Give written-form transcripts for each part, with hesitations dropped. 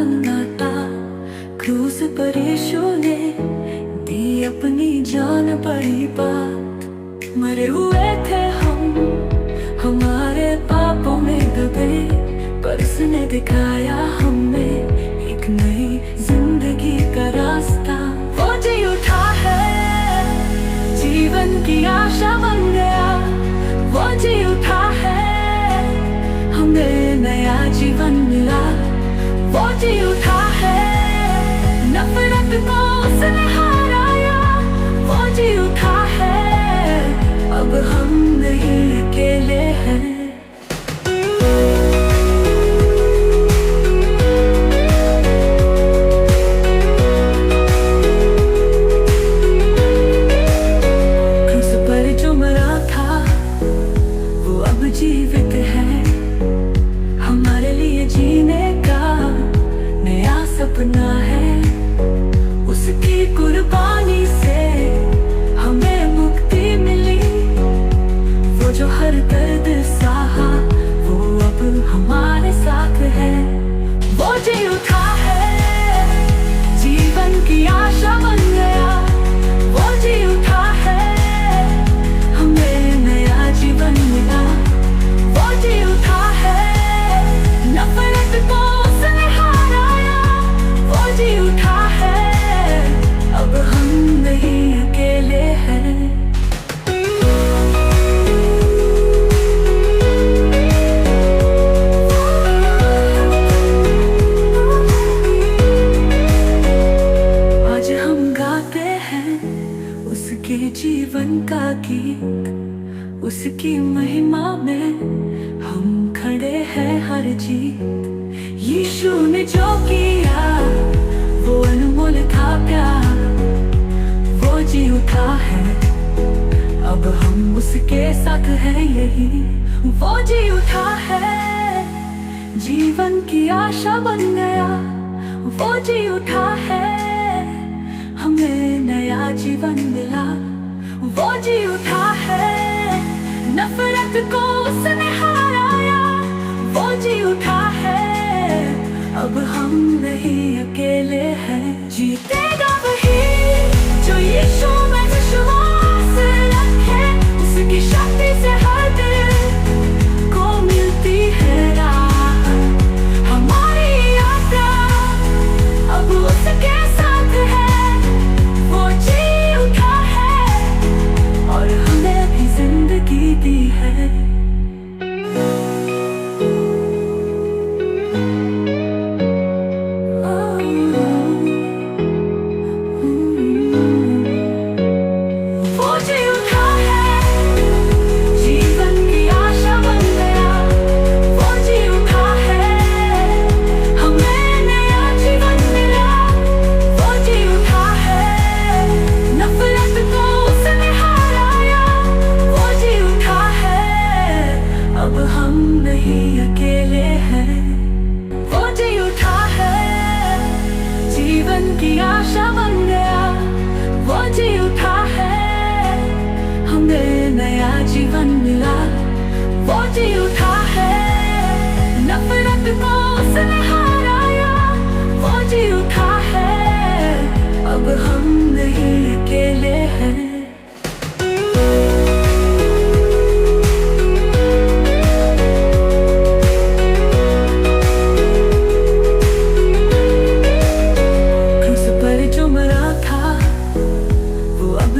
नाता। क्रूस पर यीशु ने दी अपनी जान, बड़ी बात। मरे हुए थे हम हमारे पापों में दबे, पर उसने दिखाया हमें एक नई जिंदगी का रास्ता। वो जी उठा है, जीवन की आशा बन गया। वो जी उठा है, हमें नया जीवन मिला। वो जी उठा है, नफरत को उसने हराया। वो जी उठा है, अब हम नहीं अकेले हैं। क्रूस पर जो मरा था वो अब जीवित है, हमारे लिए जीने का नया सपना है। उसकी कुर्बानी से हमें मुक्ति मिली। वो जो हर दर्द सहा वो अब हमारे साथ है। वो जी उठा है, जीवन की आशा बन गया। वो जी उठा है, हमें नया जीवन मिला। वो जी उठा है, नफरत को उसने हराया। वो जी उठा है, अब हम नहीं अकेले हैं। आज हम गाते हैं उसके जीवन का गीत। उसकी महिमा में हम खड़े हैं हर जीत। यीशु ने जो किया वो अनमोल था प्यार। वो जी उठा है, अब हम उसके साथ हैं यही। वो जी उठा है, जीवन की आशा बन गया। वो जी उठा है, हमें नया जीवन मिला। वो जी उठा है, नफरत को उसने हराया। वो जी उठा है, अब हम नहीं अकेले हैं। जीतेगा वही जो यीशु में विश्वास रखे। उसकी शक्ति से हर दिल को मिलती है राहत। हमारी यात्रा अब उसके साथ है। वो जी उठा है और हमें भी जिंदगी दी है। की आशा बन गया। वो जी उठा है, हमें नया जीवन मिला। वो जी उठा है, नफरत को उसने हराया। वो जी उठा है, अब हम नहीं अकेले हैं।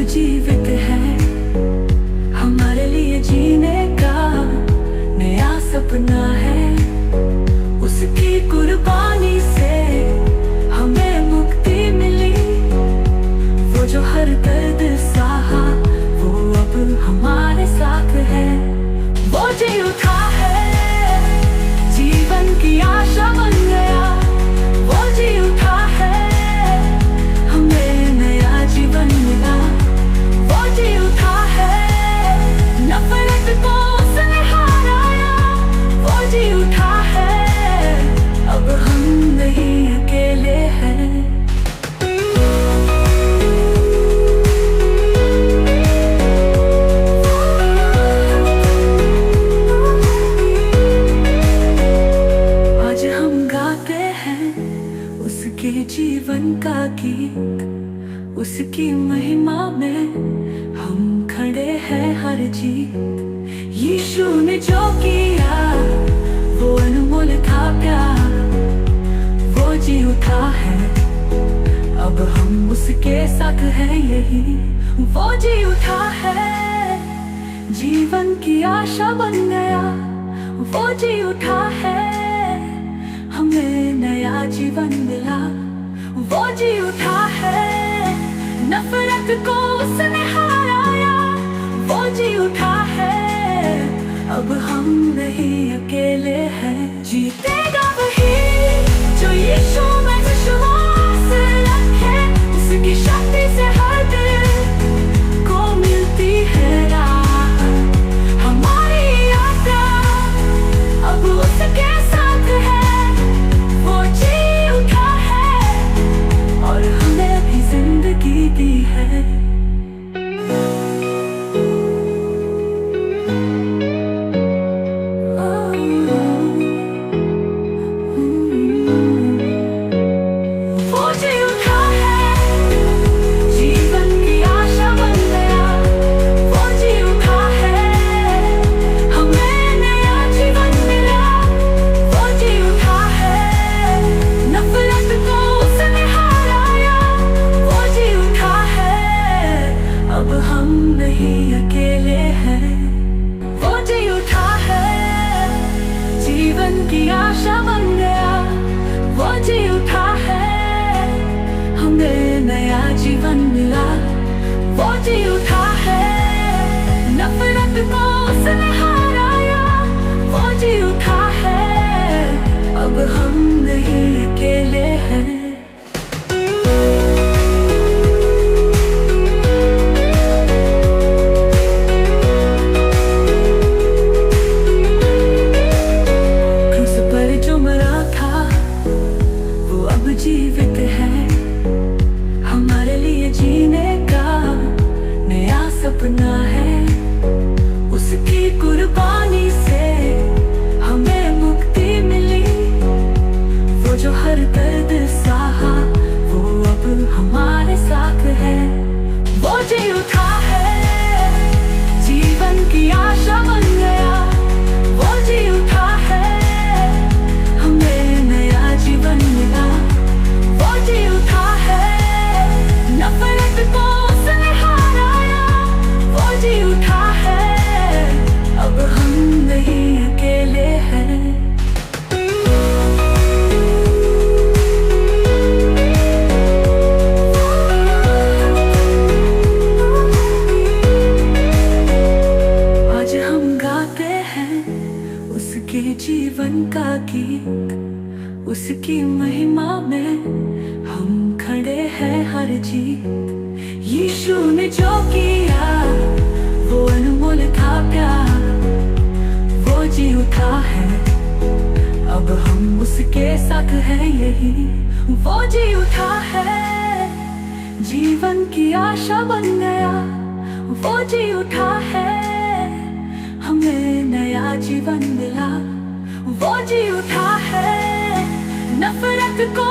जीवित है, हमारे लिए जीने का नया उसके जीवन का गीत, उसकी महिमा में हम खड़े हैं हर जीत। यीशु ने जो किया वो अनमोल था प्यार, वो जी उठा है, अब हम उसके साथ हैं यही। वो जी उठा है, जीवन की आशा बन गया, वो जी उठा है, हमें नया जीवन मिला। वो जी उठा है, नफरत को उसने हराया, वो जी उठा है, अब हम नहीं अकेले हैं। जीतेगा वही जो यीशु में विश्वास रखे, उसकी शक्ति से हर दिल को मिलती है राह। हमारी यात्रा अब उसके साथ है, वो जी उठा है और हमें भी जिंदगी दी है। वो जी उठा है, जीवन की आशा बन गया, वो जी उठा है, हमें नया जीवन मिला। वो जी उठा है, नफरत को उसने हराया, वो जी उठा है, अब हम नहीं अकेले हैं। वो जी उठा है, जीवन की आशा बन गया, वो जी उठा है, हमें नया जीवन मिला। वो जी उठा है, नफरत को उसने हराया, वो जी उठा है, अब हम नहीं अकेले हैं। क्रूस पर जो मरा था वो अब जीवित है, हमारे लिए जीने का नया सपना है। उसकी कुर्बानी से हमें मुक्ति मिली, वो जो हर दर्द सहा वो अब हमारे साथ है। वो जी उठा है, जीवन की आशा बन गया, वो जी उठा है, हमें नया जीवन मिला। वो जी उठा है, नफरत को उसने हराया, वो जी उठा है, अब हम नहीं अकेले हैं। आज हम गाते हैं उसके जीवन का गीत, उसकी महिमा में हम खड़े हैं हर जीत। यीशु ने जो किया वो अनमोल था प्यार, वो जी उठा है, अब हम उसके साथ हैं यही। वो जी उठा है, जीवन की आशा बन गया, वो जी उठा है, हमें नया जीवन मिला। वो जी उठा है, नफरत को